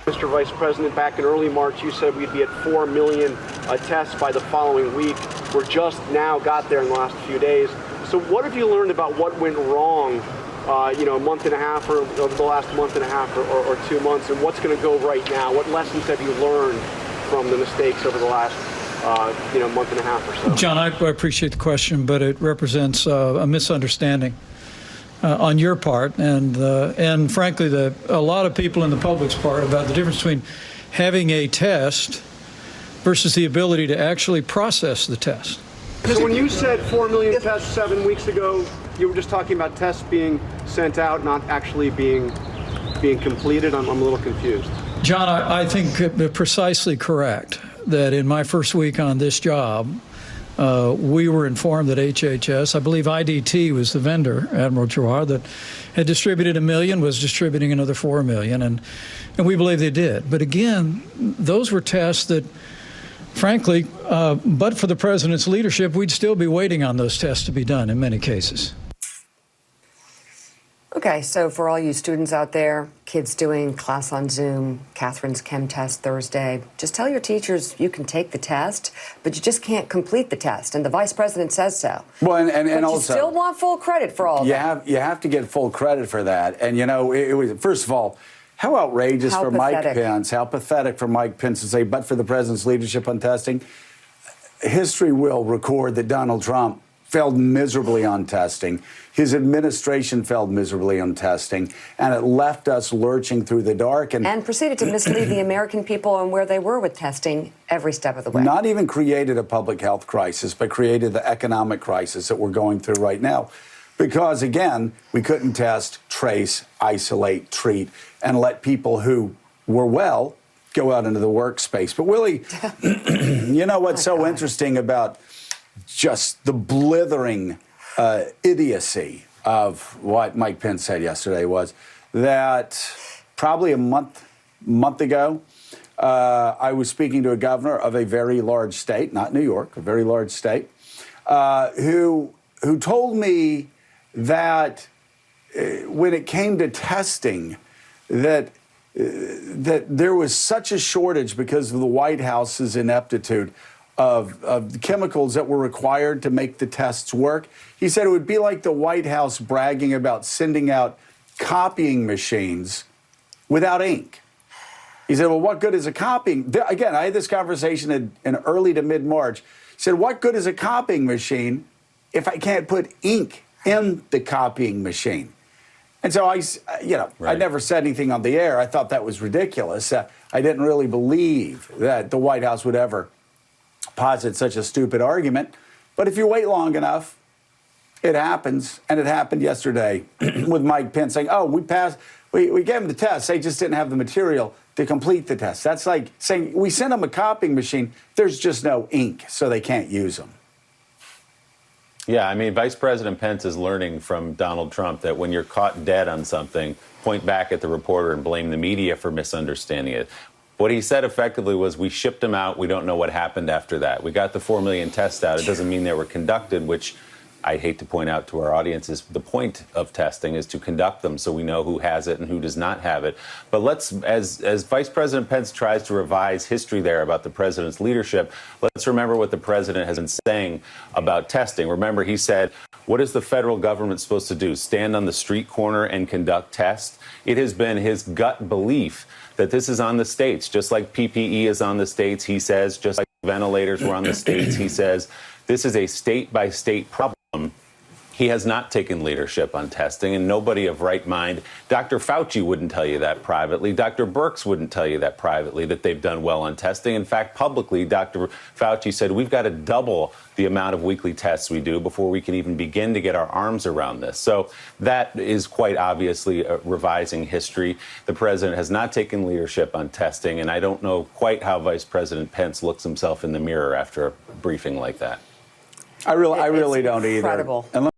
Mr. Vice President, back in early March, you said we'd be at 4 million tests by the following week. We're just now got there in the last few days. So what have you learned about what went wrong, a month and a half or over the last month and a half or 2 months, and what's going to go right now? What lessons have you learned from the mistakes over the last month and a half or so? John, I appreciate the question, but it represents a misunderstanding on your part and frankly, a lot of people in the public's part about the difference between having a test versus the ability to actually process the test. So when you said 4 million tests 7 weeks ago, you were just talking about tests being sent out, not actually being completed? I'm a little confused. John, I think precisely correct that in my first week on this job, we were informed that HHS, I believe IDT was the vendor, Admiral Giroir, that had distributed 1 million, was distributing another 4 million, and we believe they did. But again, those were tests that, frankly, but for the president's leadership, we'd still be waiting on those tests to be done in many cases. Okay, so for all you students out there, kids doing class on Zoom, Catherine's chem test Thursday, just tell your teachers you can take the test, but you just can't complete the test, and the vice president says so. Well, and but also, you still want full credit for all that. You have to get full credit for that. And, it was, first of all, how outrageous for Mike Pence, how pathetic for Mike Pence to say, but for the president's leadership on testing. History will record that Donald Trump failed miserably on testing. His administration failed miserably on testing, and it left us lurching through the dark. And proceeded to mislead the American people on where they were with testing every step of the way. Not even created a public health crisis, but created the economic crisis that we're going through right now. Because, again, we couldn't test, trace, isolate, treat, and let people who were well go out into the workspace. But, Willie, you know what's so interesting about just the blithering idiocy of what Mike Pence said yesterday was that probably a month ago, I was speaking to a governor of a very large state, not New York, a very large state, who told me that when it came to testing, that there was such a shortage because of the White House's ineptitude of the chemicals that were required to make the tests work. He said it would be like the White House bragging about sending out copying machines without ink. He said, well, what good is a copying? Again, I had this conversation in early to mid-March. He said, what good is a copying machine if I can't put ink in the copying machine? And so I never said anything on the air. I thought that was ridiculous. I didn't really believe that the White House would ever posit such a stupid argument. But if you wait long enough, it happens. And it happened yesterday with Mike Pence saying, oh, we gave him the test. They just didn't have the material to complete the test. That's like saying we sent them a copying machine. There's just no ink, so they can't use them. Yeah, I mean, Vice President Pence is learning from Donald Trump that when you're caught dead on something, point back at the reporter and blame the media for misunderstanding it. What he said effectively was, we shipped them out. We don't know what happened after that. We got the 4 million tests out. It doesn't mean they were conducted, which I hate to point out to our audience is the point of testing is to conduct them so we know who has it and who does not have it. But let's, as Vice President Pence tries to revise history there about the president's leadership, let's remember what the president has been saying about testing. Remember, he said, what is the federal government supposed to do? Stand on the street corner and conduct tests? It has been his gut belief that this is on the states, just like PPE is on the states, he says, just like ventilators were on the states, he says. This is a state-by-state problem. He has not taken leadership on testing, and nobody of right mind. Dr. Fauci wouldn't tell you that privately. Dr. Birx wouldn't tell you that privately, that they've done well on testing. In fact, publicly, Dr. Fauci said we've got to double the amount of weekly tests we do before we can even begin to get our arms around this. So that is quite obviously revising history. The president has not taken leadership on testing, and I don't know quite how Vice President Pence looks himself in the mirror after a briefing like that. I really don't either. Incredible.